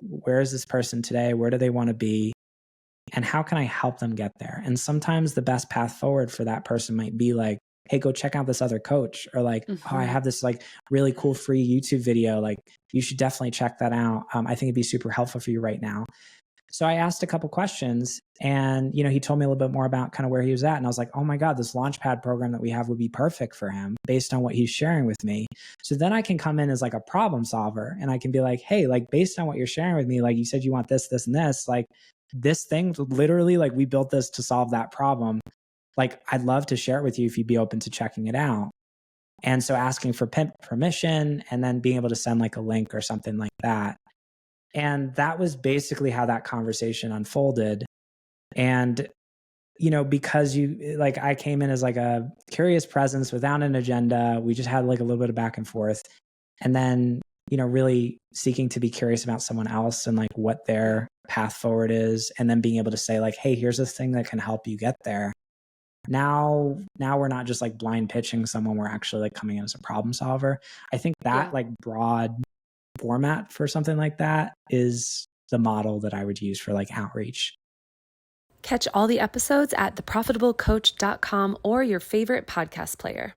where is this person today? Where do they want to be? And how can I help them get there? And sometimes the best path forward for that person might be like, hey, go check out this other coach, or like, oh, I have this like really cool free YouTube video. Like, you should definitely check that out. I think it'd be super helpful for you right now. So I asked a couple questions, and, he told me a little bit more about kind of where he was at. And I was like, oh my God, this Launchpad program that we have would be perfect for him based on what he's sharing with me. So then I can come in as like a problem solver, and I can be like, hey, like, based on what you're sharing with me, like you said, you want this, this, and this, like this thing, literally, like we built this to solve that problem. Like, I'd love to share it with you if you'd be open to checking it out. And so asking for permission, and then being able to send like a link or something like that. And that was basically how that conversation unfolded. And, because I came in as like a curious presence without an agenda. We just had like a little bit of back and forth. And then, really seeking to be curious about someone else and like what their path forward is. And then being able to say like, hey, here's this thing that can help you get there. Now we're not just like blind pitching someone. We're actually like coming in as a problem solver. I think that like broad format for something like that is the model that I would use for like outreach. Catch all the episodes at theprofitablecoach.com or your favorite podcast player.